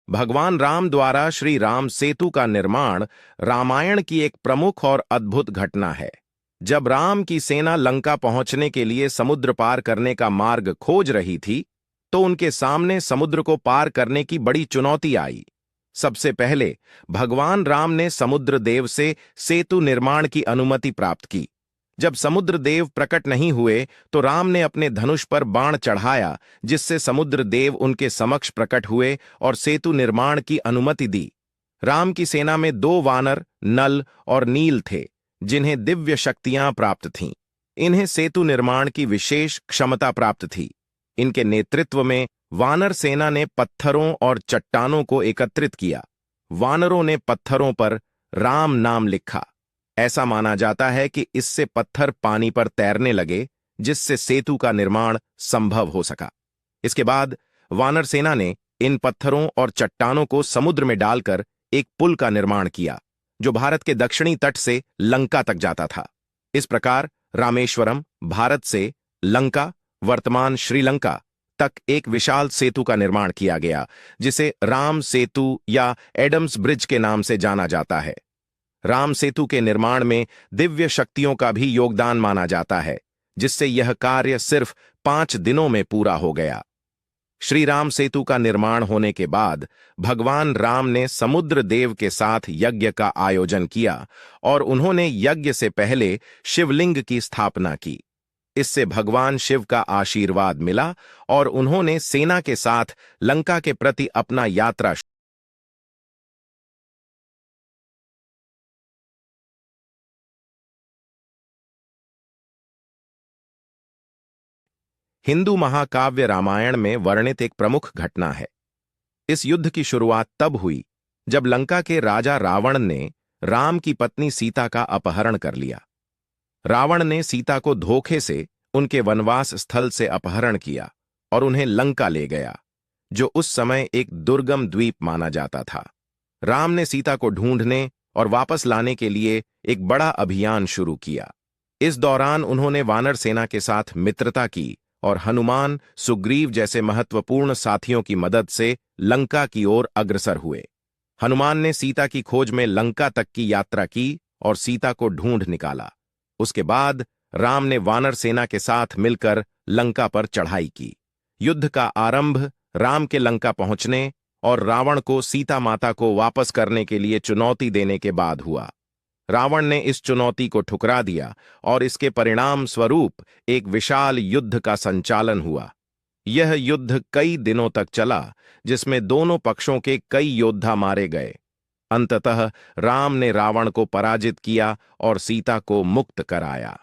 भगवान राम द्वारा श्री राम सेतु का निर्माण रामायण की एक प्रमुख और अद्भुत घटना है। जब राम की सेना लंका पहुंचने के लिए समुद्र पार करने का मार्ग खोज रही थी, तो उनके सामने समुद्र को पार करने की बड़ी चुनौती आई। सबसे पहले भगवान राम ने समुद्र देव से सेतु निर्माण की अनुमति प्राप्त की। जब समुद्र देव प्रकट नहीं हुए, तो राम ने अपने धनुष पर बाण चढ़ाया, जिससे समुद्र देव उनके समक्ष प्रकट हुए और सेतु निर्माण की अनुमति दी। राम की सेना में 2 वानर, नल और नील थे, जिन्हें दिव्य शक्तियां प्राप्त थीं। इन्हें सेतु निर्माण की विशेष क्षमता प्राप्त थी। इनके नेतृत्व में वानर सेना ने पत्थरों और चट्टानों को एकत्रित किया। वानरों ने पत्थरों पर राम नाम लिखा। ऐसा माना जाता है कि इससे पत्थर पानी पर तैरने लगे, जिससे सेतु का निर्माण संभव हो सका। इसके बाद वानर सेना ने इन पत्थरों और चट्टानों को समुद्र में डालकर एक पुल का निर्माण किया, जो भारत के दक्षिणी तट से लंका तक जाता था। इस प्रकार रामेश्वरम, भारत से लंका, वर्तमान श्रीलंका तक एक विशाल सेतु का निर्माण किया गया, जिसे राम सेतु या एडम्स ब्रिज के नाम से जाना जाता है। राम सेतु के निर्माण में दिव्य शक्तियों का भी योगदान माना जाता है, जिससे यह कार्य सिर्फ 5 दिनों में पूरा हो गया। श्री राम सेतु का निर्माण होने के बाद भगवान राम ने समुद्र देव के साथ यज्ञ का आयोजन किया और उन्होंने यज्ञ से पहले शिवलिंग की स्थापना की। इससे भगवान शिव का आशीर्वाद मिला और उन्होंने सेना के साथ लंका के प्रति अपना यात्रा। हिंदू महाकाव्य रामायण में वर्णित एक प्रमुख घटना है। इस युद्ध की शुरुआत तब हुई जब लंका के राजा रावण ने राम की पत्नी सीता का अपहरण कर लिया। रावण ने सीता को धोखे से उनके वनवास स्थल से अपहरण किया और उन्हें लंका ले गया, जो उस समय एक दुर्गम द्वीप माना जाता था। राम ने सीता को ढूंढने और वापस लाने के लिए एक बड़ा अभियान शुरू किया। इस दौरान उन्होंने वानर सेना के साथ मित्रता की और हनुमान, सुग्रीव जैसे महत्वपूर्ण साथियों की मदद से लंका की ओर अग्रसर हुए। हनुमान ने सीता की खोज में लंका तक की यात्रा की और सीता को ढूंढ निकाला। उसके बाद राम ने वानर सेना के साथ मिलकर लंका पर चढ़ाई की। युद्ध का आरंभ राम के लंका पहुंचने और रावण को सीता माता को वापस करने के लिए चुनौती देने के बाद हुआ। रावण ने इस चुनौती को ठुकरा दिया और इसके परिणाम स्वरूप एक विशाल युद्ध का संचालन हुआ। यह युद्ध कई दिनों तक चला, जिसमें दोनों पक्षों के कई योद्धा मारे गए। अंततः राम ने रावण को पराजित किया और सीता को मुक्त कराया।